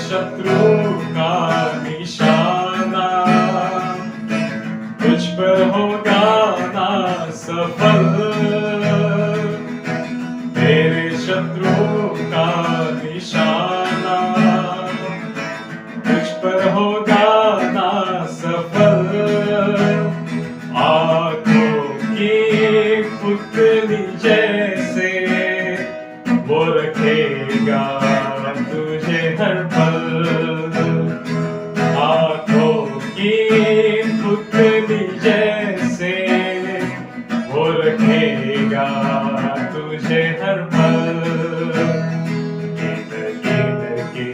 शत्रु का निशाना, तुझ पर होगा ना सफल। तेरे शत्रु का निशाना तुझ पर होगा ना सफल। आंखों की पुतली जैसे वो रखेगा तुझे हर पल। आंखों की पुतली जैसे वो रखेगा तुझे हर पल। गीत गीत की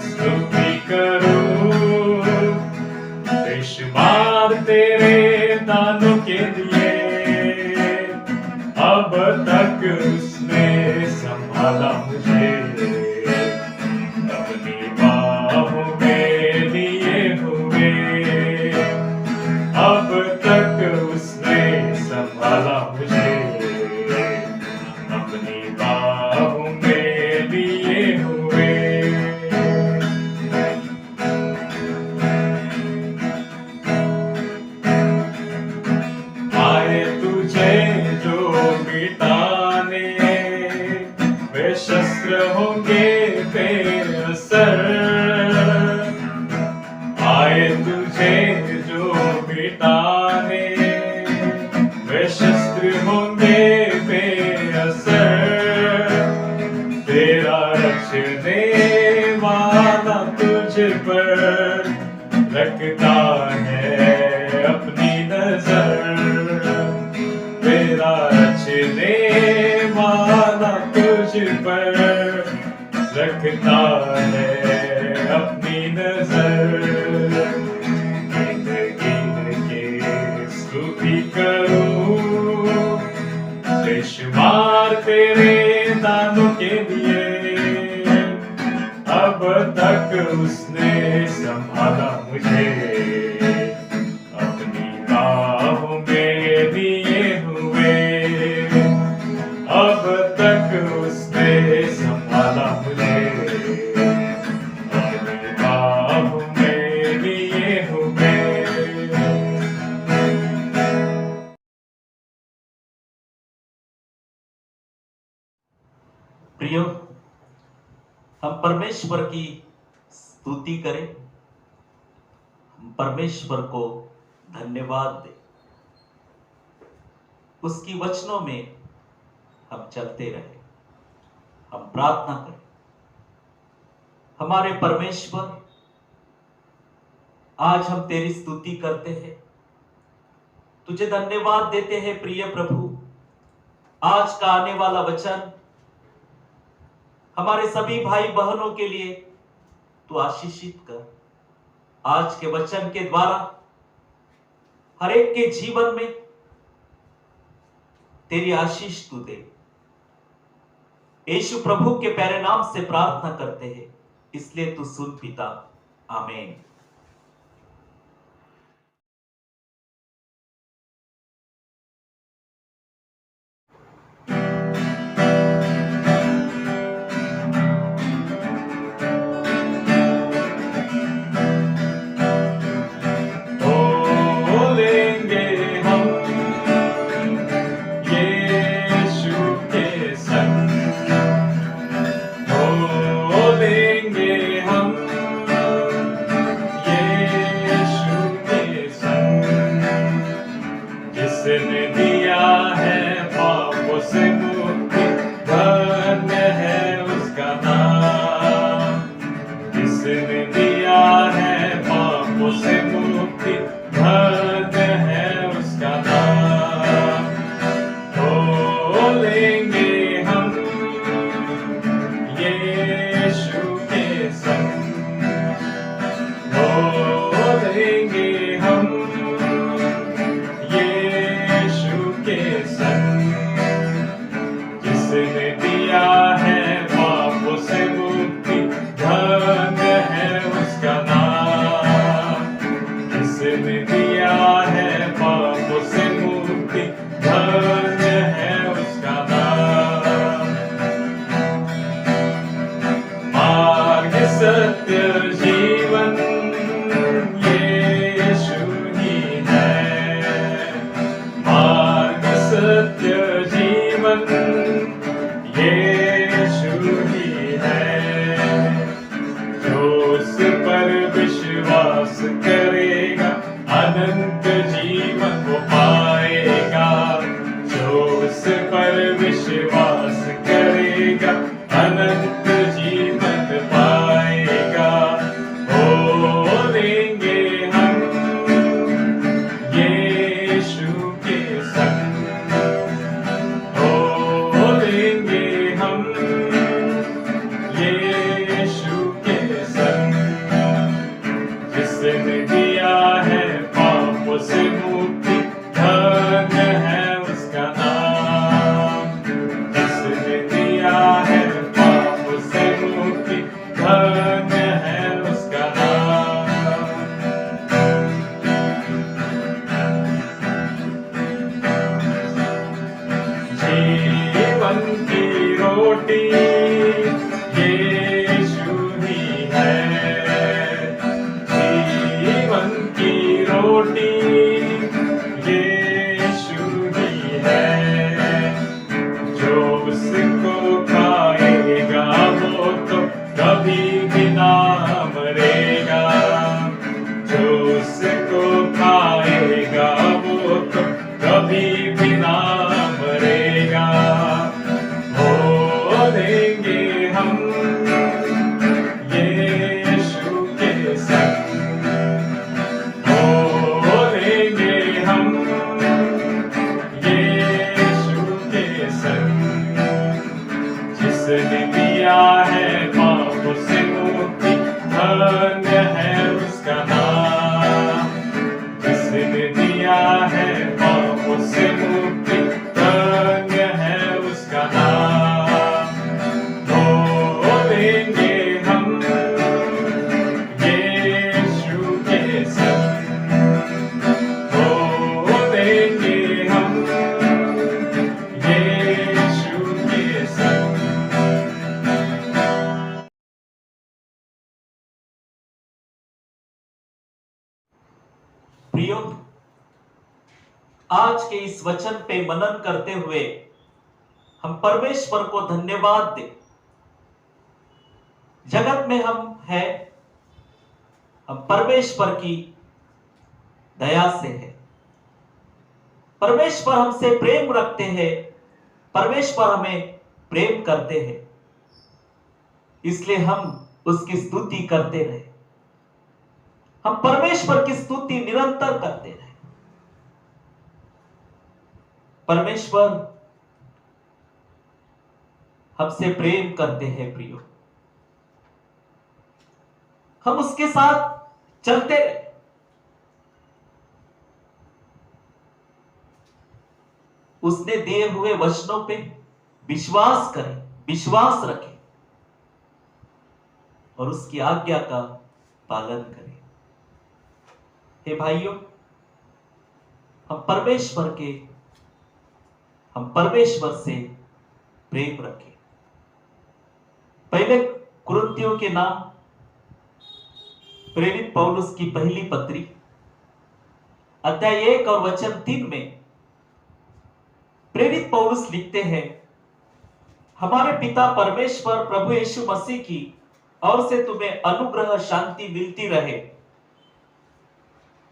स्तुति करूं, बेशुमार तेरे दानों के लिए। अब तक उसने संभाला मुझे, अपनी बाहों में लिए हुए। अब तक उसने संभाला मुझे, अपनी बाहों में लिए हुए। आए तुझे जो मिटाने, वे शस्त्र होंगे बेअसर। आए तुझे जो मिटाने, वे शस्त्र होंगे बेअसर। तेरा रचने वाला तुझ पर रखता है अपनी नजर। तेरा रचने वाला तुझ पर रखता है अपनी नजर। गीत गीत के स्तुति करूं, बेशुमार तेरे दानों के लिए। अब तक उसने संभाला मुझे, अपनी बाहों में लिए हुए। अब तक उसने संभाला मुझे, अपनी बाहों में लिए हुए। प्रियो, हम परमेश्वर की स्तुति करें, हम परमेश्वर को धन्यवाद दें। उसकी वचनों में हम चलते रहें, हम प्रार्थना करें। हमारे परमेश्वर, आज हम तेरी स्तुति करते हैं, तुझे धन्यवाद देते हैं प्रिय प्रभु। आज का आने वाला वचन हमारे सभी भाई बहनों के लिए तू आशीषित कर। आज के वचन के द्वारा हर एक के जीवन में तेरी आशीष तू दे। यीशु प्रभु के प्यारे नाम से प्रार्थना करते हैं, इसलिए तू सुन पिता। आमीन। जिसने दिया है पापों से मुक्ति, धन्य है उसका नाम। जिसने दिया है पापों से मुक्ति, धन्य है उसका नाम। बोलेंगे हम यीशु के संग, बोलेंगे हम जिसने दिया है पापों से मुक्ति, धन्य है उसका नाम। जिसने दिया है पापों से मुक्ति, धन्य है उसका नाम। मार्ग सत्य यीशु ही है। जो उस पर विश्वास करेगा अनंत जीवन को पाएगा। जो उस पर विश्वास करेगा अनंत जीवन पाएगा। हो लेंगे हम यीशु के संग, हो लेंगे हम यीशु के संग। जिसने दिया है पापों से मुक्ति, धन्य है उसका नाम। जिसने दिया है पापों से मुक्ति, धन्य है उसका नाम। जीवन की रोटी यीशु ही है। जीवन की रोटी यीशु ही है। जो उसको खाएगा वो तो कभी भी ना मरेगा। जो उसको खाएगा वो तो कभी भी ना मरेगा। हो लेंगे हम यीशु के संग, हो लेंगे हम यीशु के संग। जिसने दिया है पापों से मुक्ति, धन्य है उसका नाम। जिसने दिया है पापों से मुक्ति, धन्य है उसका नाम। हो लेंगे हम यीशु के संग, हो लेंगे हम यीशु के संग। प्रियो, आज के इस वचन पे मनन करते हुए हम परमेश्वर को धन्यवाद दें। जगत में हम हैं, हम परमेश्वर की दया से है। परमेश्वर हमसे प्रेम रखते हैं, परमेश्वर हमें प्रेम करते हैं, इसलिए हम उसकी स्तुति करते रहे। हम परमेश्वर की स्तुति निरंतर करते रहे। परमेश्वर हमसे प्रेम करते हैं प्रियो। हम उसके साथ चलते रहे। उसने दिए हुए वचनों पे विश्वास करें, विश्वास रखें और उसकी आज्ञा का पालन करें। हे भाइयों, हम परमेश्वर से प्रेम रखें। पहले कुरिन्थियों के नाम प्रेरित पौलुस की पहली पत्री अध्याय 1 और वचन 3 में प्रेरित पौलुस लिखते हैं, हमारे पिता परमेश्वर प्रभु यीशु मसीह की ओर से तुम्हें अनुग्रह शांति मिलती रहे।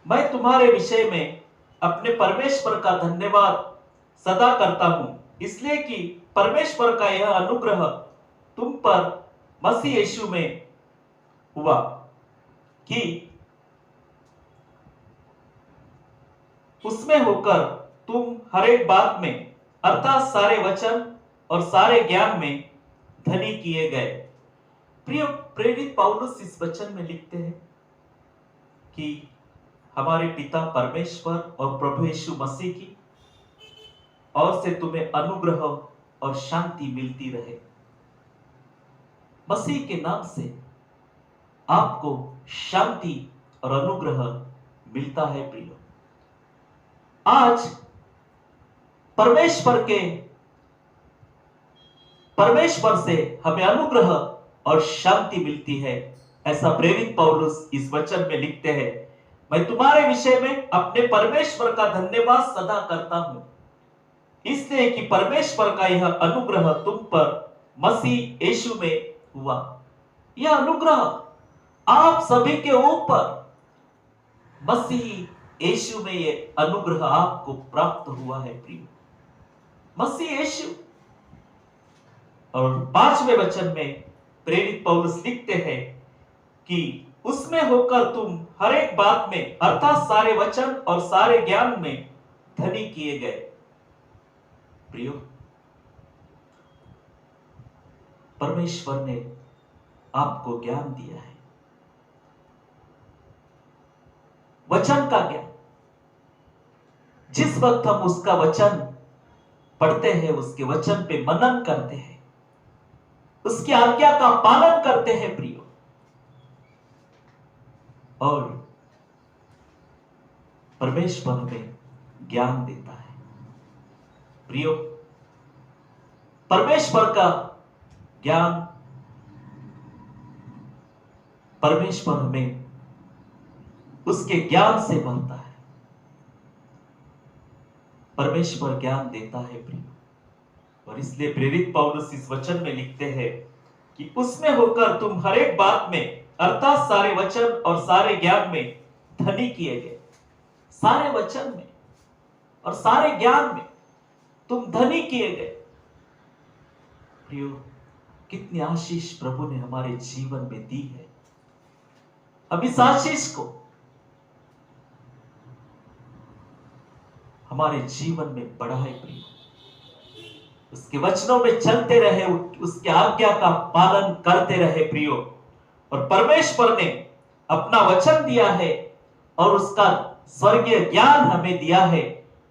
मैं तुम्हारे विषय में अपने परमेश्वर का धन्यवाद सदा करता हूं, इसलिए कि परमेश्वर का यह अनुग्रह तुम पर मसीह यीशु में हुआ कि उसमें होकर तुम हर एक बात में अर्थात सारे वचन और सारे ज्ञान में धनी किए गए। प्रिय प्रेरित पौलुस इस वचन में लिखते हैं कि हमारे पिता परमेश्वर और प्रभु यीशु मसीह की ओर से तुम्हें अनुग्रह और शांति मिलती रहे। मसीह के नाम से आपको शांति और अनुग्रह मिलता है प्रियो। आज परमेश्वर से हमें अनुग्रह और शांति मिलती है, ऐसा प्रेरित पौलुस इस वचन में लिखते हैं। मैं तुम्हारे विषय में अपने परमेश्वर का धन्यवाद सदा करता हूं। इसलिए कि परमेश्वर का यह अनुग्रह तुम पर मसीह यीशु में हुआ। यह अनुग्रह आप सभी के ऊपर मसीह यीशु में ये अनुग्रह आपको प्राप्त हुआ है प्रिय। मसीह यीशु। और 5वें वचन में प्रेरित पौलुस लिखते हैं कि उसमें होकर तुम हर एक बात में अर्थात सारे वचन और सारे ज्ञान में धनी किए गए। प्रियो, परमेश्वर ने आपको ज्ञान दिया है, वचन का ज्ञान। जिस वक्त हम उसका वचन पढ़ते हैं, उसके वचन पे मनन करते हैं, उसकी आज्ञा का पालन करते हैं प्रियो, और परमेश्वर हमें ज्ञान देता है प्रियो। परमेश्वर का ज्ञान, परमेश्वर हमें उसके ज्ञान से भरता है। परमेश्वर ज्ञान देता है प्रियो, और इसलिए प्रेरित पौलुस इस वचन में लिखते हैं कि उसमें होकर तुम हर एक बात में अर्थात सारे वचन और सारे ज्ञान में धनी किए गए। सारे वचन में और सारे ज्ञान में तुम धनी किए गए प्रियो। कितनी आशीष प्रभु ने हमारे जीवन में दी है। अब इस आशीष को हमारे जीवन में बढ़ाए प्रियो, उसके वचनों में चलते रहे, उसके आज्ञा का पालन करते रहे प्रियो। और परमेश्वर ने अपना वचन दिया है और उसका स्वर्गीय ज्ञान हमें दिया है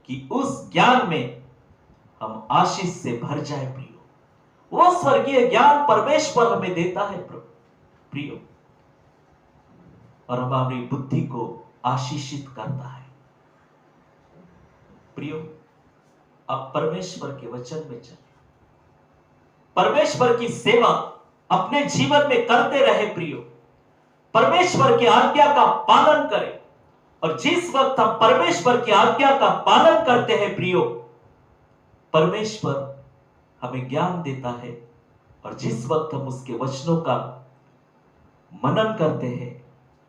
कि उस ज्ञान में हम आशीष से भर जाए प्रियो। वो स्वर्गीय ज्ञान परमेश्वर हमें देता है प्रियो, और हमारी बुद्धि को आशीषित करता है प्रियो। अब परमेश्वर के वचन में चले, परमेश्वर की सेवा अपने जीवन में करते रहे प्रियो। परमेश्वर की आज्ञा का पालन करें, और जिस वक्त हम परमेश्वर की आज्ञा का पालन करते हैं प्रियो, परमेश्वर हमें ज्ञान देता है। और जिस वक्त हम उसके वचनों का मनन करते हैं,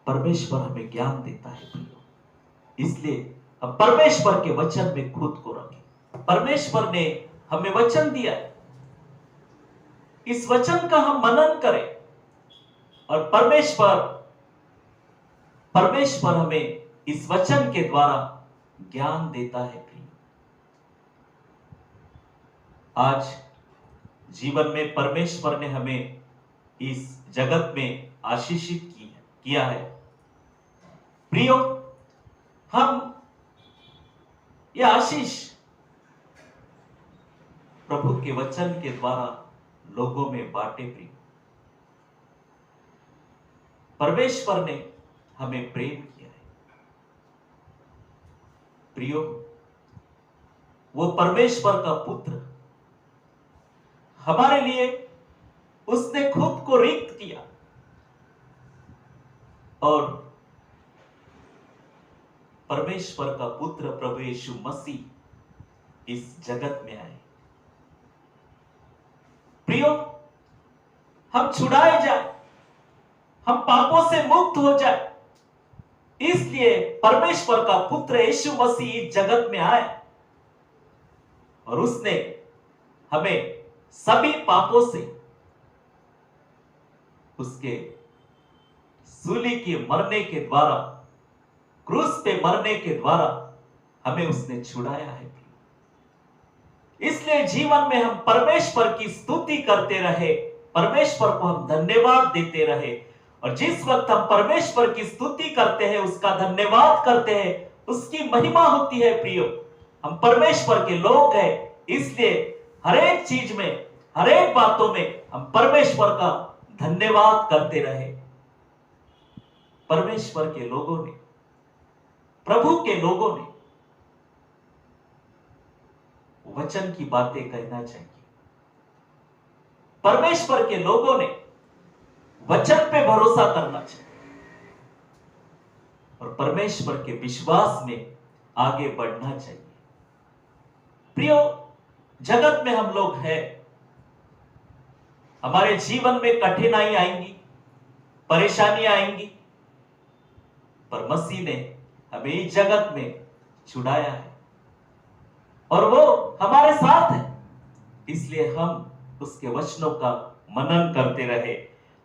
परमेश्वर हमें ज्ञान देता है प्रियो। इसलिए हम परमेश्वर के वचन में खुद को रखें। परमेश्वर ने हमें वचन दिया है, इस वचन का हम मनन करें, और परमेश्वर हमें इस वचन के द्वारा ज्ञान देता है प्रिय। आज जीवन में परमेश्वर ने हमें इस जगत में आशीषित किया है प्रियो। हम यह आशीष प्रभु के वचन के द्वारा लोगों में बांटे प्रिय। परमेश्वर ने हमें प्रेम किया है प्रियो। वो परमेश्वर का पुत्र हमारे लिए उसने खुद को रिक्त किया, और परमेश्वर का पुत्र प्रभु यीशु मसीह इस जगत में आए प्रियो। हम छुड़ाए जाए, हम पापों से मुक्त हो जाए, इसलिए परमेश्वर का पुत्र यीशु मसीह इस जगत में आए, और उसने हमें सभी पापों से उसके सूली के मरने के द्वारा, क्रूस पे मरने के द्वारा हमें उसने छुड़ाया है। इसलिए जीवन में हम परमेश्वर की स्तुति करते रहे, परमेश्वर को हम धन्यवाद देते रहे, और जिस वक्त हम परमेश्वर की स्तुति करते हैं, उसका धन्यवाद करते हैं, उसकी महिमा होती है प्रियो। हम परमेश्वर के लोग हैं, इसलिए हर एक चीज में, हर एक बातों में हम परमेश्वर का धन्यवाद करते रहे। परमेश्वर के लोगों ने, प्रभु के लोगों ने वचन की बातें कहना चाहिए। परमेश्वर के लोगों ने वचन पे भरोसा करना चाहिए, और परमेश्वर के विश्वास में आगे बढ़ना चाहिए प्रियो। जगत में हम लोग हैं, हमारे जीवन में कठिनाई आएंगी, परेशानियां आएंगी, पर मसीह ने हमें इस जगत में छुड़ाया है और वो हमारे साथ है। इसलिए हम उसके वचनों का मनन करते रहे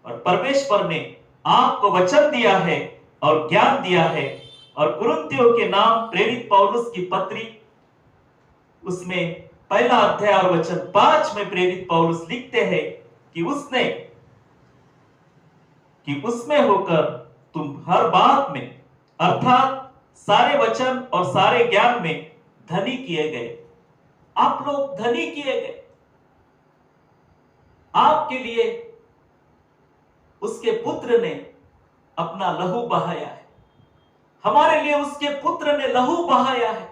और परमेश्वर ने आपको वचन दिया है और ज्ञान दिया है। और कुरिन्थियों के नाम प्रेरित पौलुस की पत्री, उसमें पहला अध्याय और वचन 5 में प्रेरित पौलुस लिखते हैं कि उसमें होकर तुम हर बात में अर्थात सारे वचन और सारे ज्ञान में धनी किए गए। आप लोग धनी किए गए। आपके लिए उसके पुत्र ने अपना लहू बहाया है, हमारे लिए उसके पुत्र ने लहू बहाया है,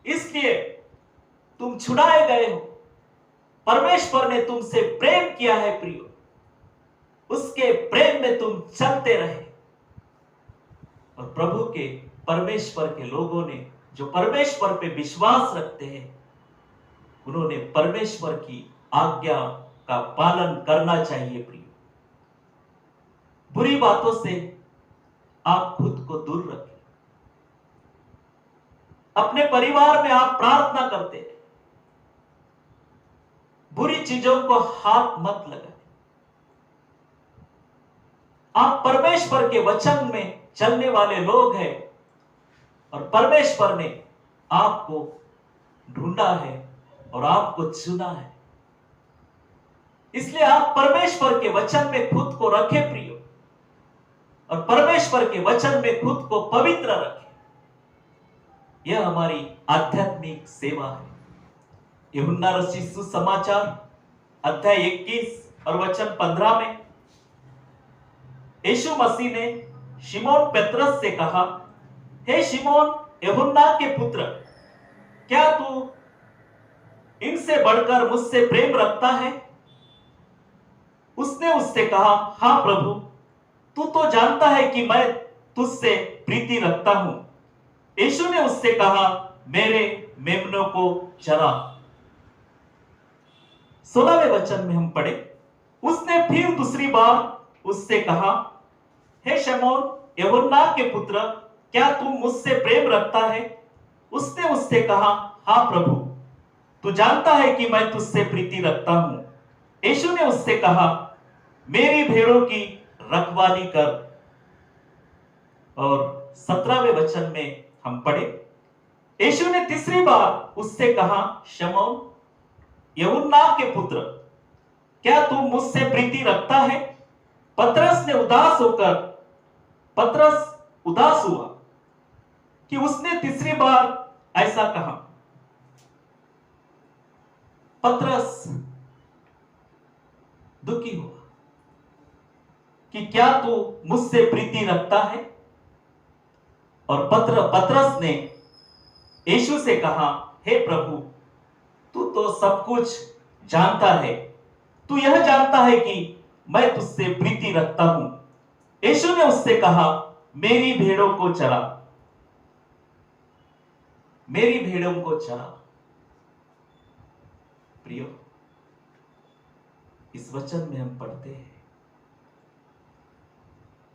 इसलिए तुम छुड़ाए गए हो। परमेश्वर ने तुमसे प्रेम किया है प्रियो, उसके प्रेम में तुम चलते रहे। और प्रभु के परमेश्वर के लोगों ने जो परमेश्वर पे विश्वास रखते हैं, उन्होंने परमेश्वर की आज्ञा का पालन करना चाहिए प्रियो। बुरी बातों से आप खुद को दूर रखें। अपने परिवार में आप प्रार्थना करते हैं, बुरी चीजों को हाथ मत लगाएं। आप परमेश्वर के वचन में चलने वाले लोग हैं और परमेश्वर ने आपको ढूंढा है और आपको चुना है। इसलिए आप परमेश्वर के वचन में खुद को रखें प्रियो, और परमेश्वर के वचन में खुद को पवित्र रखें। यह हमारी आध्यात्मिक सेवा है। यूहन्ना रचित सुसमाचार अध्याय 21 और वचन 15 में यीशु मसीह ने शिमोन पेत्रस से कहा, हे शिमोन यूहन्ना के पुत्र, क्या तू इनसे बढ़कर मुझसे प्रेम रखता है? उसने उससे कहा, हां प्रभु, तू तो जानता है कि मैं तुझसे प्रीति रखता हूं। यीशु ने उससे कहा, मेरे मेमनों को चरा। 16वें वचन में हम पढ़े, उसने फिर दूसरी बार उससे कहा, हे शिमोन यूहन्ना के पुत्र, क्या तू मुझसे प्रेम रखता है? उसने उससे कहा, हां प्रभु, तू जानता है कि मैं तुझसे प्रीति रखता हूं। यीशु ने उससे कहा, मेरी भेड़ों की रखवाली कर। और 17वें वचन में हम पढ़े, यीशु ने तीसरी बार उससे कहा, शिमोन यूहन्ना के पुत्र, क्या तू मुझसे प्रीति रखता है? पतरस उदास हुआ कि उसने तीसरी बार ऐसा कहा। पतरस दुखी हुआ कि क्या तू मुझसे प्रीति रखता है? और पतरस ने यीशु से कहा, हे प्रभु, तू तो सब कुछ जानता है, तू यह जानता है कि मैं तुझसे प्रीति रखता हूं। यीशु ने उससे कहा, मेरी भेड़ों को चरा। मेरी भेड़ों को चरा। प्रियो, इस वचन में हम पढ़ते हैं,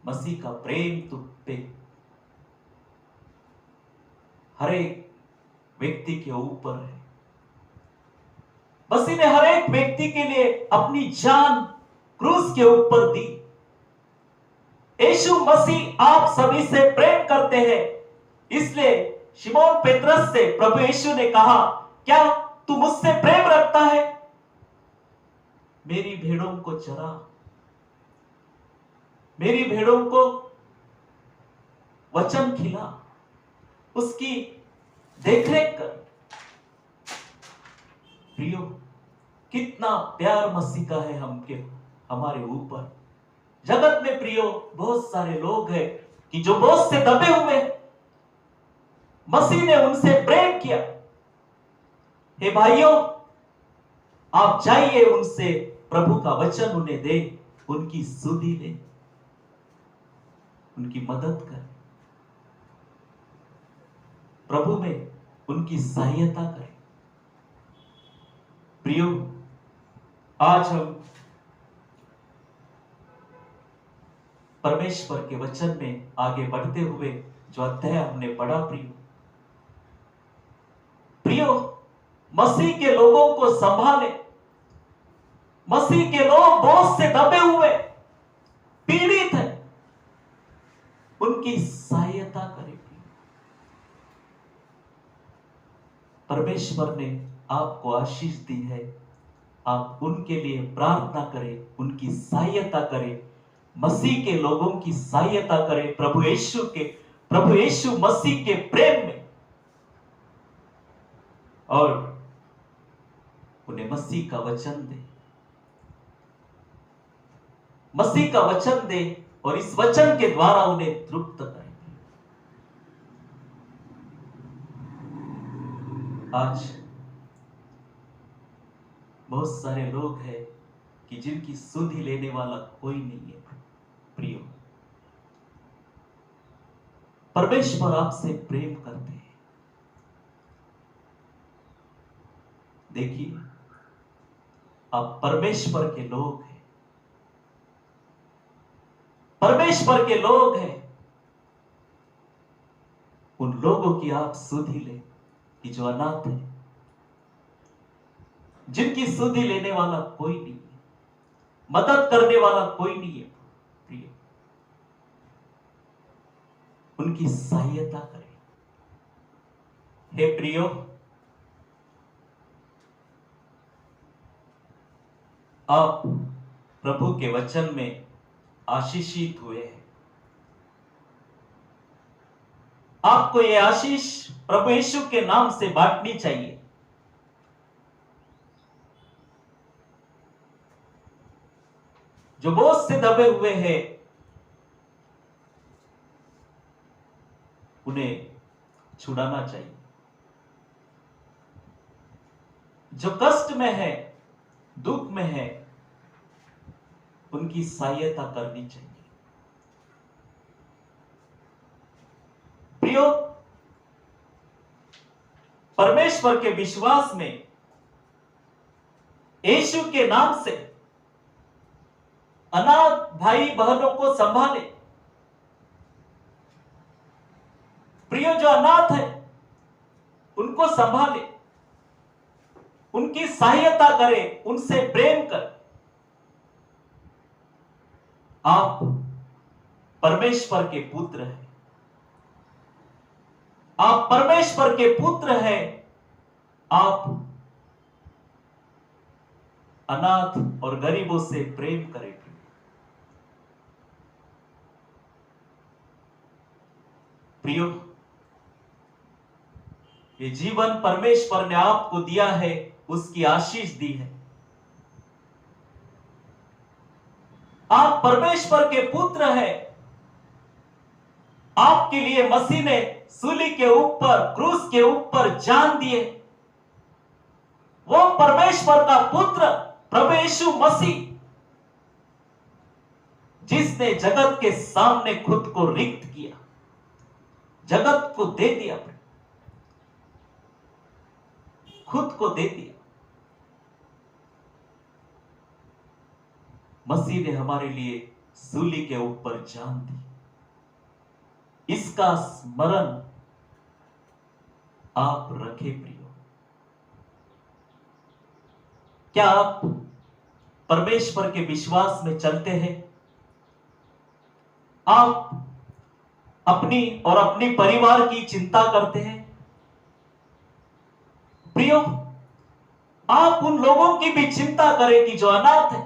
मसीह का प्रेम तुम पे हर एक व्यक्ति के ऊपर है। मसीह ने हर एक व्यक्ति के लिए अपनी जान क्रूस के ऊपर दी। यीशु मसीह आप सभी से प्रेम करते हैं, इसलिए शिमोन पेत्रस से प्रभु यीशु ने कहा, क्या तू मुझसे प्रेम रखता है? मेरी भेड़ों को चरा। मेरी भेड़ों को वचन खिला, उसकी देखरेख कर। प्रियो, कितना प्यार मसीह का है हमारे ऊपर। जगत में प्रियो बहुत सारे लोग हैं कि जो बोझ से दबे हुए हैं, मसीह ने उनसे प्रेम किया। हे भाइयों, आप जाइए उनसे प्रभु का वचन उन्हें दे, उनकी सुधि ले, उनकी मदद कर, प्रभु में उनकी सहायता करें। प्रियो, आज हम परमेश्वर के वचन में आगे बढ़ते हुए जो अध्याय हमने पढ़ा प्रियो, मसीह के लोगों को संभाले। मसीह के लोग बोझ से दबे हुए, पीड़ित हैं, उनकी सहायता करें। परमेश्वर ने आपको आशीष दी है, आप उनके लिए प्रार्थना करें, उनकी सहायता करें, मसीह के लोगों की सहायता करें, प्रभु यीशु मसीह के प्रेम में, और उन्हें मसीह का वचन दे, मसीह का वचन दे, और इस वचन के द्वारा उन्हें तृप्त करें। आज बहुत सारे लोग हैं कि जिनकी सुधि लेने वाला कोई नहीं है। प्रियो, परमेश्वर आपसे प्रेम करते हैं। देखिए, आप परमेश्वर के लोग हैं, परमेश्वर के लोग हैं। उन लोगों की आप सुधि लें कि जो अनाथ है, जिनकी सुधि लेने वाला कोई नहीं है, मदद करने वाला कोई नहीं है। प्रिय, उनकी सहायता करें। हे प्रियो, आप प्रभु के वचन में आशीषित हुए हैं। आपको यह आशीष प्रभु यीशु के नाम से बांटनी चाहिए। जो बोझ से दबे हुए हैं, उन्हें छुड़ाना चाहिए। जो कष्ट में है, दुख में है, उनकी सहायता करनी चाहिए। प्रियो, परमेश्वर के विश्वास में यीशु के नाम से अनाथ भाई बहनों को संभाले। प्रियो, जो अनाथ है उनको संभाले, उनकी सहायता करे, उनसे प्रेम कर। आप परमेश्वर के पुत्र हैं, आप परमेश्वर के पुत्र हैं। आप अनाथ और गरीबों से प्रेम करें। प्रियो, ये जीवन परमेश्वर ने आपको दिया है, उसकी आशीष दी है। आप परमेश्वर के पुत्र हैं। आपके लिए मसीह ने सूली के ऊपर, क्रूस के ऊपर जान दिए। वो परमेश्वर का पुत्र प्रभु यीशु मसीह, जिसने जगत के सामने खुद को रिक्त किया, जगत को दे दिया, खुद को दे दिया। मसीह ने हमारे लिए सूली के ऊपर जान दी। इसका स्मरण आप रखें। प्रियो, क्या आप परमेश्वर के विश्वास में चलते हैं? आप अपनी और अपनी परिवार की चिंता करते हैं? प्रियो, आप उन लोगों की भी चिंता करें कि जो अनाथ है,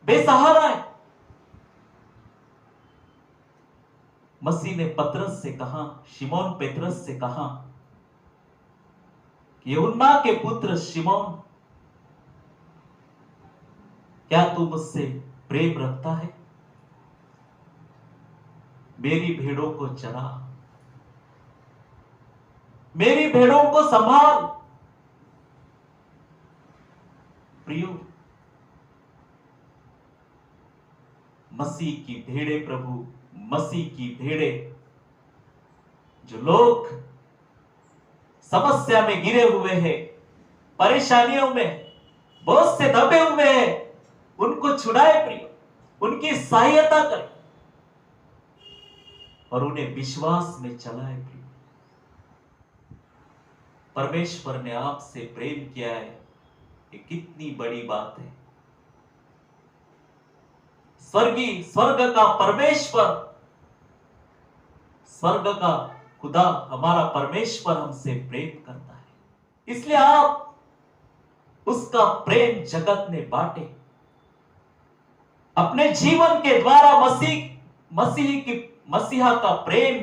बेसहारा है। मसीह ने पतरस से कहा, शिमोन पेत्रस से कहा, यूहन्ना के पुत्र शिमोन, क्या तू मुझसे प्रेम रखता है? मेरी भेड़ों को चरा, मेरी भेड़ों को संभाल। प्रियो, मसीह की भेड़े, प्रभु मसीह की भेड़े, जो लोग समस्या में गिरे हुए हैं, परेशानियों में, बहुत से दबे हुए हैं, उनको छुड़ाए प्रिय, उनकी सहायता करें और उन्हें विश्वास में चलाए प्रिय। परमेश्वर ने आपसे प्रेम किया है, ये कितनी बड़ी बात है। स्वर्ग का परमेश्वर, स्वर्ग का खुदा हमारा परमेश्वर हमसे प्रेम करता है, इसलिए आप उसका प्रेम जगत में बांटे। अपने जीवन के द्वारा मसीहा का प्रेम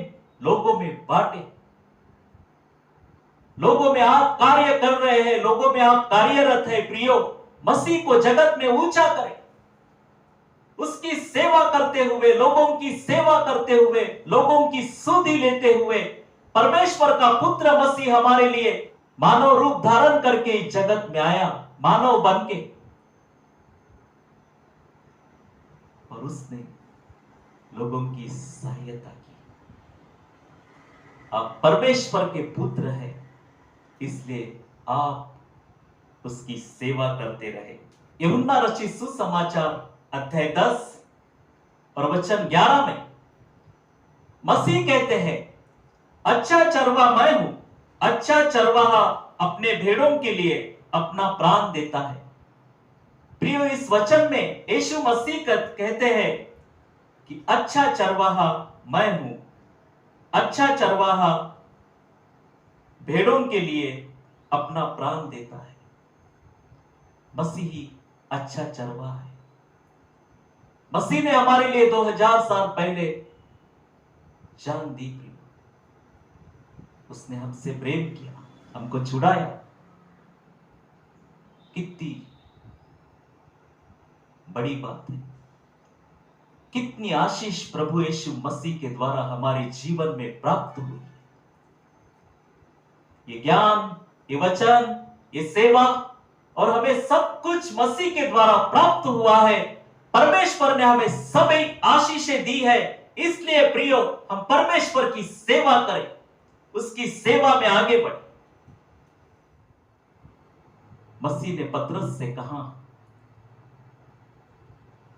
लोगों में बांटे। लोगों में आप कार्य कर रहे हैं, लोगों में आप कार्यरत है प्रियो, मसीह को जगत में ऊंचा करें। उसकी सेवा करते हुए, लोगों की सेवा करते हुए, लोगों की सुधि लेते हुए, परमेश्वर का पुत्र मसीह हमारे लिए मानव रूप धारण करके इस जगत में आया, मानव बन के, और उसने लोगों की सहायता की। आप परमेश्वर के पुत्र हैं, इसलिए आप उसकी सेवा करते रहे। यूहन्ना रचित सुसमाचार अध्याय 10 और वचन 11 में मसीह कहते हैं, अच्छा चरवा मैं हूं, अच्छा चरवाहा अपने भेड़ों के लिए अपना प्राण देता है। प्रियो, इस वचन में यीशु मसीह कहते हैं कि अच्छा चरवाहा मैं हूं, अच्छा चरवाहा भेड़ों के लिए अपना प्राण देता है। मसीह ही अच्छा चरवाहा है। मसीह ने हमारे लिए 2000 साल पहले जान दी। उसने हमसे प्रेम किया, हमको छुड़ाया। कितनी बड़ी बात है, कितनी आशीष प्रभु यीशु मसीह के द्वारा हमारे जीवन में प्राप्त हुई। ये ज्ञान, ये वचन, ये सेवा और हमें सब कुछ मसीह के द्वारा प्राप्त हुआ है। परमेश्वर ने हमें सभी आशीषें दी है, इसलिए प्रियो हम परमेश्वर की सेवा करें, उसकी सेवा में आगे बढ़े। मसीह ने पतरस से कहा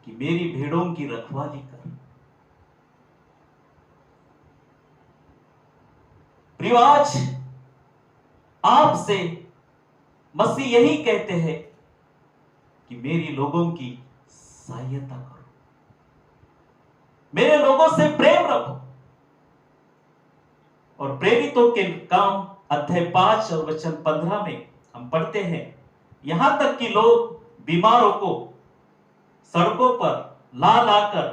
कि मेरी भेड़ों की रखवाली कर। प्रियो, आज आपसे मसीह यही कहते हैं कि मेरी लोगों की सहायता करो, मेरे लोगों से प्रेम रखो। और प्रेरितों के काम अध्याय 5 और वचन 15 में हम पढ़ते हैं, यहां तक कि लोग बीमारों को सड़कों पर ला लाकर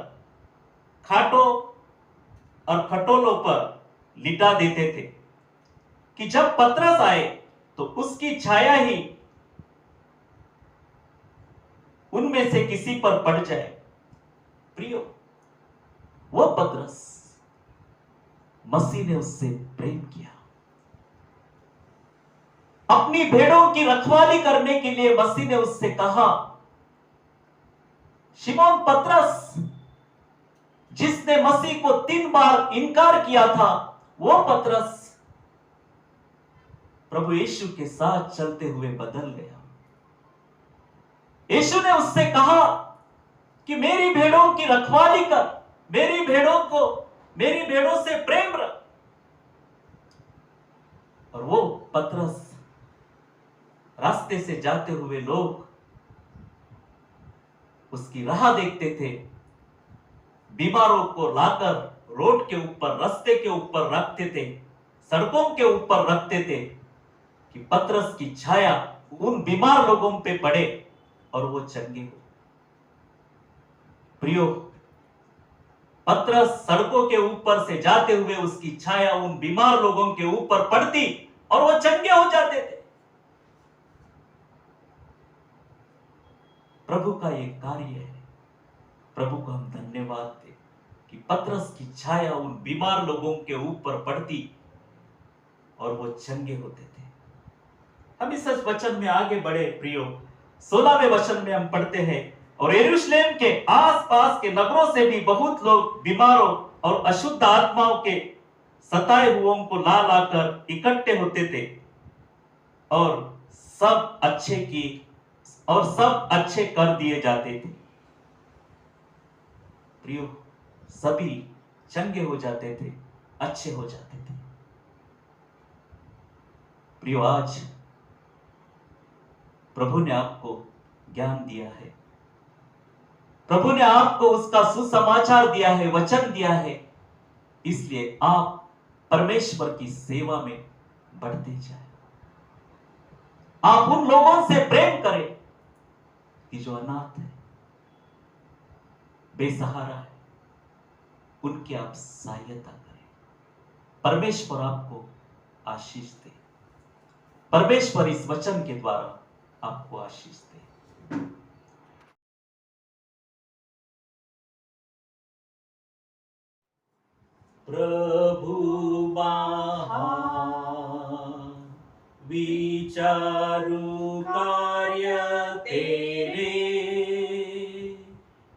खाटों और खटोलों पर लिटा देते थे कि जब पतरस आए तो उसकी छाया ही उनमें से किसी पर पड़ जाए। प्रियो, वो पतरस, मसीह ने उससे प्रेम किया। अपनी भेड़ों की रखवाली करने के लिए मसीह ने उससे कहा, शिमोन पतरस, जिसने मसीह को 3 बार इनकार किया था, वो पतरस प्रभु यीशु के साथ चलते हुए बदल गया। यीशु ने उससे कहा कि मेरी भेड़ों की रखवाली कर, मेरी भेड़ों से प्रेम रख। और वो पतरस, रास्ते से जाते हुए लोग उसकी राह देखते थे, बीमारों को लाकर रोड के ऊपर, रास्ते के ऊपर रखते थे, सड़कों के ऊपर रखते थे कि पतरस की छाया उन बीमार लोगों पे पड़े और वो चंगे हो। प्रियो, पतरस सड़कों के ऊपर से जाते हुए उसकी छाया उन बीमार लोगों के ऊपर पड़ती और वो चंगे हो जाते थे। प्रभु का ये कार्य है। प्रभु को हम धन्यवाद दें कि पतरस की छाया उन बीमार लोगों के ऊपर पड़ती और वो चंगे होते थे। हम इस वचन में आगे बढ़े प्रियो। 16वें वचन में हम पढ़ते हैं, और यरूशलेम के आसपास के नगरों से भी बहुत लोग बीमारों और अशुद्ध आत्माओं के सताए हुओं को ला लाकर इकट्ठे होते थे और सब अच्छे की और सब अच्छे कर दिए जाते थे। प्रियो, सभी चंगे हो जाते थे, अच्छे हो जाते थे। प्रियो, आज प्रभु ने आपको ज्ञान दिया है, प्रभु ने आपको उसका सुसमाचार दिया है, वचन दिया है। इसलिए आप परमेश्वर की सेवा में बढ़ते जाए। आप उन लोगों से प्रेम करें कि जो अनाथ है, बेसहारा है, उनकी आप सहायता करें। परमेश्वर आपको आशीष दे। परमेश्वर इस वचन के द्वारा आपको आशीष दे। प्रभु महान विचारु कार्य तेरे,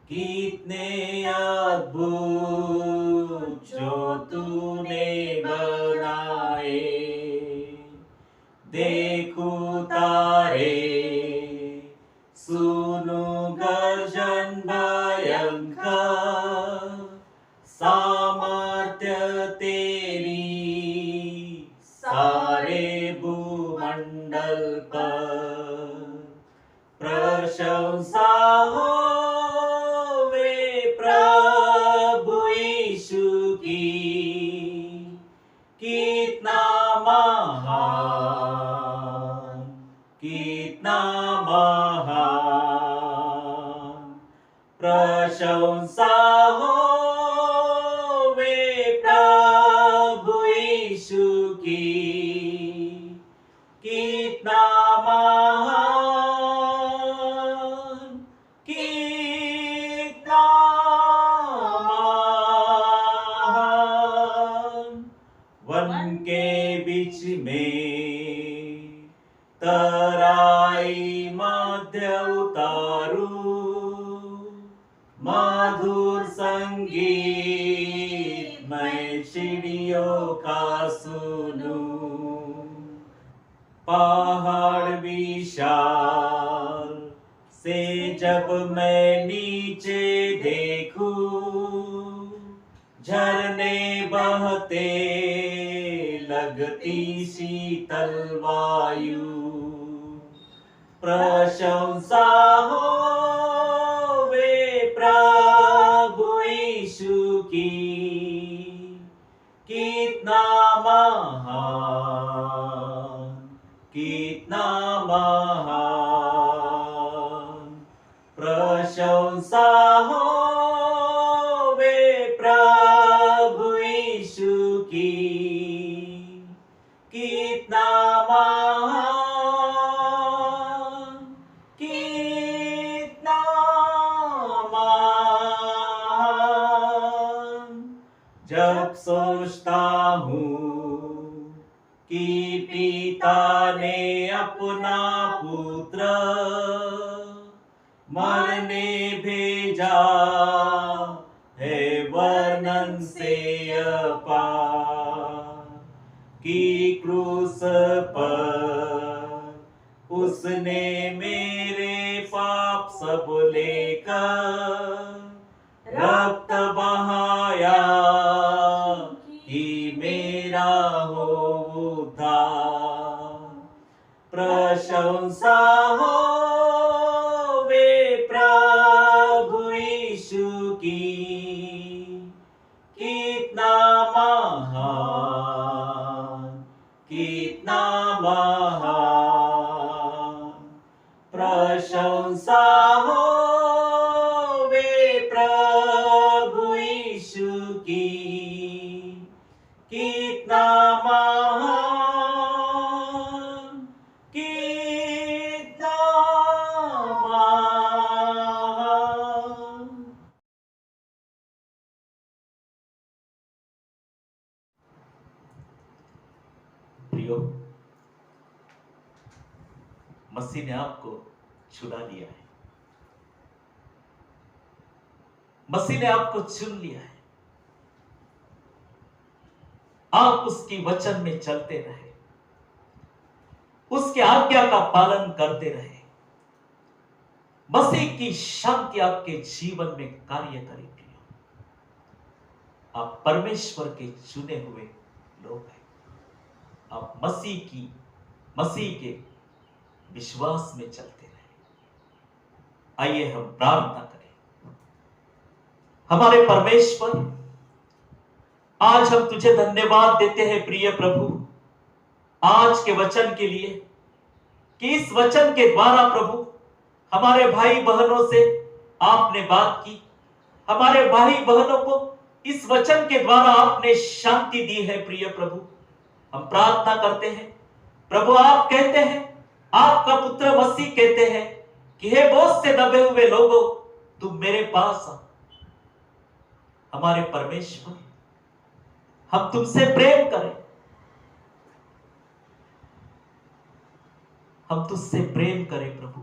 कितने अद्भुत जो तूने बनाए। देखूं तारे, सुनू गर्जन भयंकर, सामर्थ्य तेरी सारे भूमंडल पर। प्रशंसा हो वे प्रभु यीशु की, कितना महान, कितना महान। प्रशंसा हो वे प्रभु यीशु की, कितना महान, कितना महान। वन के बीच में तराई मध्य उतारू, मधुर संगीत मैं चिड़ियों का सुनूं। पहाड़ विशाल से जब मैं नीचे देखूं, झरने बहते लगती शीतल वायु। प्रशंसा हो वे प्रभु यीशु की, कितना महान, कितना महान। प्रशंसा हो वे प्रभु यीशु की, कितना महान, कितना महान। जब सोचता हूँ कि पिता ने अपना पुत्र मरने भेजा है, वर्णन से अपार। कि क्रूस पर उसने मेरे पाप सब लेकर रक्त बहाया, कि मेरा हो उद्धार। प्रशंसा हो वे प्रभु यीशु की, कितना महान, कितना महान। प्रशंसा हो वे प्रभु यीशु की, कितना महान, कितना महान। प्रियो, मसीह ने आपको छुड़ा लिया है, मसीह ने आपको चुन लिया है। आप उसकी वचन में चलते रहे, उसके आज्ञा का पालन करते रहे। मसीह की शांति आपके जीवन में कार्य करे। आप परमेश्वर के चुने हुए लोग हैं। आप मसीह के विश्वास में चलते रहे। आइए हम प्रार्थना करें। हमारे परमेश्वर, आज हम तुझे धन्यवाद देते हैं प्रिय प्रभु, आज के वचन के लिए, कि इस वचन के द्वारा प्रभु हमारे भाई बहनों से आपने बात की। हमारे भाई बहनों को इस वचन के द्वारा आपने शांति दी है प्रिय प्रभु। हम प्रार्थना करते हैं प्रभु, आप कहते हैं, आपका पुत्र मसीह कहते हैं कि हे बोझ से दबे हुए लोगों, तुम मेरे पास आओ। हमारे परमेश्वर, हम तुमसे प्रेम करें, हम तुझसे प्रेम करें प्रभु।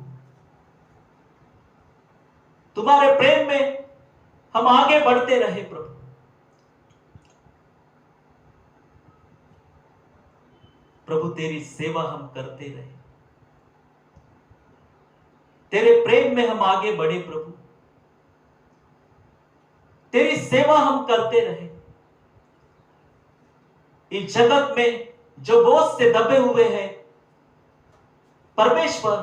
तुम्हारे प्रेम में हम आगे बढ़ते रहे प्रभु। प्रभु तेरी सेवा हम करते रहे, तेरे प्रेम में हम आगे बढ़े प्रभु। तेरी सेवा हम करते रहे। इस जगत में जो बोझ से दबे हुए हैं, परमेश्वर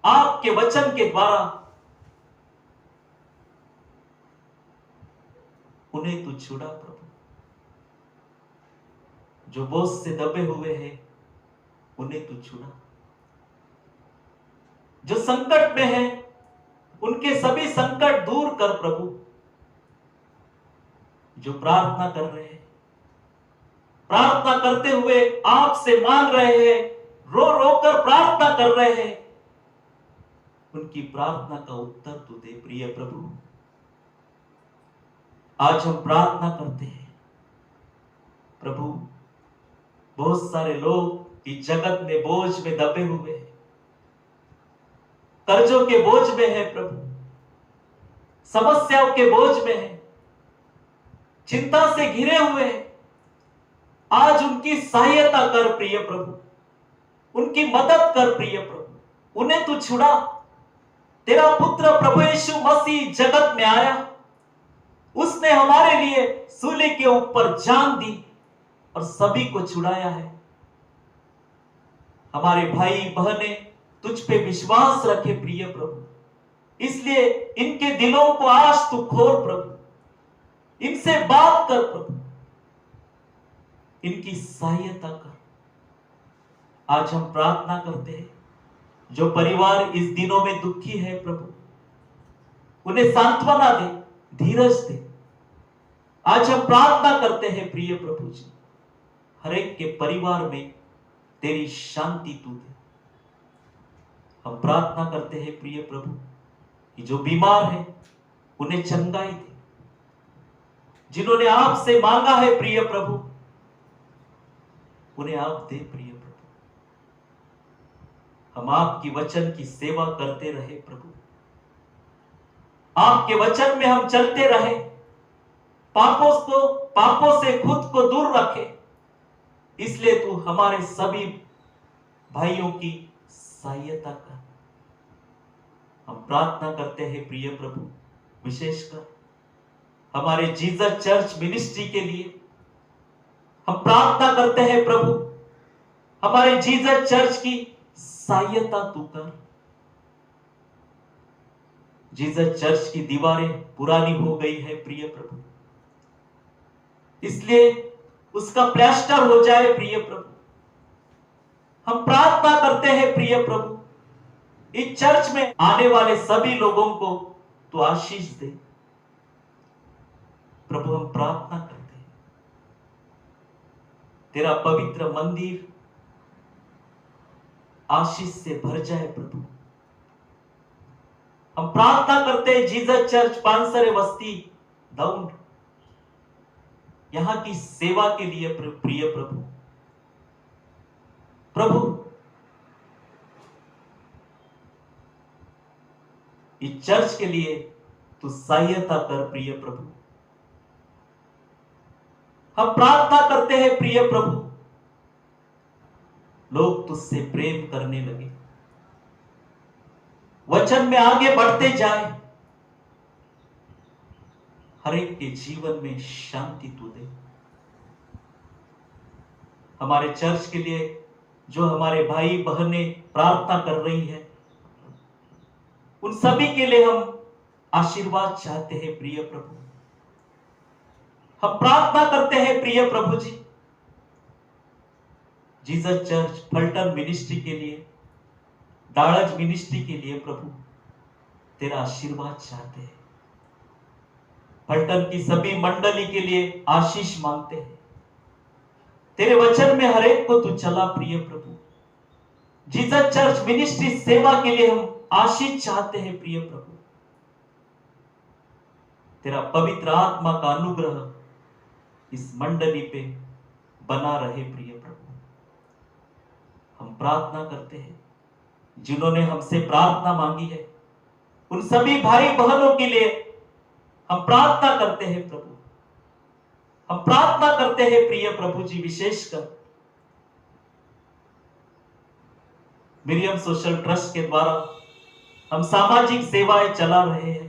आपके वचन के द्वारा उन्हें तू छुड़ा प्रभु। जो बोझ से दबे हुए हैं, उन्हें तू छुड़ा। जो संकट में है, उनके सभी संकट दूर कर प्रभु। जो प्रार्थना कर रहे हैं, प्रार्थना करते हुए आपसे मांग रहे हैं, रो रो कर प्रार्थना कर रहे हैं, उनकी प्रार्थना का उत्तर तू दे प्रिय प्रभु। आज हम प्रार्थना करते हैं प्रभु, बहुत सारे लोग इस जगत में बोझ में दबे हुए हैं, कर्जों के बोझ में है प्रभु, समस्याओं के बोझ में है, चिंता से घिरे हुए हैं। आज उनकी सहायता कर प्रिय प्रभु, उनकी मदद कर प्रिय प्रभु। उन्हें तू छुड़ा। तेरा पुत्र प्रभु यीशु मसीह जगत में आया, उसने हमारे लिए सूली के ऊपर जान दी और सभी को छुड़ाया है। हमारे भाई बहनें तुझ पे विश्वास रखे प्रिय प्रभु, इसलिए इनके दिलों को आज तू खोल प्रभु, इनसे बात कर प्रभु, इनकी सहायता कर। आज हम प्रार्थना करते हैं, जो परिवार इस दिनों में दुखी है प्रभु, उन्हें सांत्वना दे, धीरज दे। आज हम प्रार्थना करते हैं प्रिय प्रभु जी, हर एक के परिवार में तेरी शांति तू दे। हम प्रार्थना करते हैं प्रिय प्रभु कि जो बीमार है उन्हें चंगाई दे। जिन्होंने आपसे मांगा है प्रिय प्रभु, उन्हें आप दे प्रिय प्रभु। हम आपकी वचन की सेवा करते रहे प्रभु, आपके वचन में हम चलते रहे, पापों से खुद को दूर रखे। इसलिए तू हमारे सभी भाइयों की सहायता कर। हम प्रार्थना करते हैं प्रिय प्रभु, विशेषकर हमारे जीसस चर्च मिनिस्ट्री के लिए हम प्रार्थना करते हैं प्रभु, हमारे जीसस चर्च की सहायता तू कर। जीसस चर्च की दीवारें पुरानी हो गई है प्रिय प्रभु, इसलिए उसका प्लास्टर हो जाए प्रिय प्रभु। हम प्रार्थना करते हैं प्रिय प्रभु, इस चर्च में आने वाले सभी लोगों को तू आशीष दे प्रभु। हम प्रार्थना करते हैं, तेरा पवित्र मंदिर आशीष से भर जाए प्रभु। हम प्रार्थना करते हैं जीसस चर्च पानसरे बस्ती दौंड, यहां की सेवा के लिए प्रिय प्रभु। प्रभु इस चर्च के लिए तू सहायता कर प्रिय प्रभु। हम प्रार्थना करते हैं प्रिय प्रभु, लोग तुझसे प्रेम करने लगे, वचन में आगे बढ़ते जाए, हर एक के जीवन में शांति तू दे। हमारे चर्च के लिए जो हमारे भाई बहनें प्रार्थना कर रही है, उन सभी के लिए हम आशीर्वाद चाहते हैं प्रिय प्रभु। हम प्रार्थना करते हैं प्रिय प्रभु जी, जीसस चर्च फल्टन मिनिस्ट्री के लिए, दाड़ज मिनिस्ट्री के लिए प्रभु तेरा आशीर्वाद चाहते हैं। फल्टन की सभी मंडली के लिए आशीष मांगते हैं। तेरे वचन में हर एक को तू चला प्रिय प्रभु। जीसस चर्च मिनिस्ट्री सेवा के लिए हम आशीष चाहते हैं प्रिय प्रभु। तेरा पवित्र आत्मा का अनुग्रह इस मंडली पे बना रहे प्रिय प्रभु। हम प्रार्थना करते हैं, जिन्होंने हमसे प्रार्थना मांगी है उन सभी भाई बहनों के लिए हम प्रार्थना करते हैं प्रभु। हम प्रार्थना करते हैं प्रिय प्रभु जी, विशेषकर मिरियम सोशल ट्रस्ट के द्वारा हम सामाजिक सेवाएं चला रहे हैं।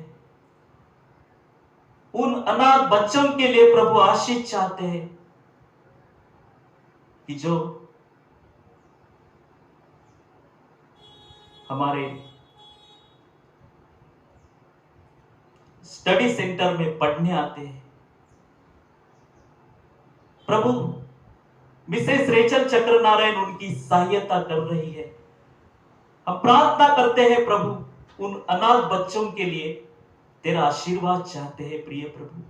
उन अनाथ बच्चों के लिए प्रभु आशीष चाहते हैं कि जो हमारे स्टडी सेंटर में पढ़ने आते हैं प्रभु, मिसेस रेचल चक्र नारायण उनकी सहायता कर रही है। हम प्रार्थना करते हैं प्रभु, उन अनाथ बच्चों के लिए तेरा आशीर्वाद चाहते हैं प्रिय प्रभु।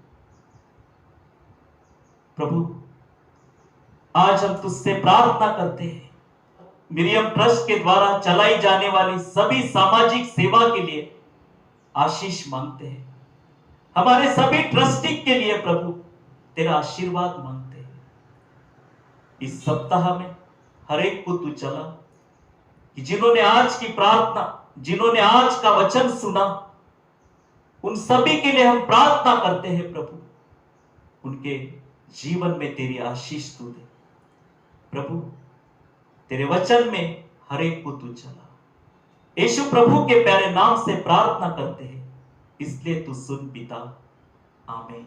प्रभु आज हम तुझसे प्रार्थना करते हैं, मिरियम ट्रस्ट के द्वारा चलाई जाने वाली सभी सामाजिक सेवा के लिए आशीष मांगते हैं। हमारे सभी ट्रस्टी के लिए प्रभु तेरा आशीर्वाद मांगते हैं। इस सप्ताह में हर एक को तू चला कि जिन्होंने आज की प्रार्थना, जिन्होंने आज का वचन सुना, उन सभी के लिए हम प्रार्थना करते हैं प्रभु, उनके जीवन में तेरी आशीष तू दे प्रभु। तेरे वचन में हर एक को तू चला। यीशु प्रभु के प्यारे नाम से प्रार्थना करते हैं, इसलिए तू सुन पिता, आमीन।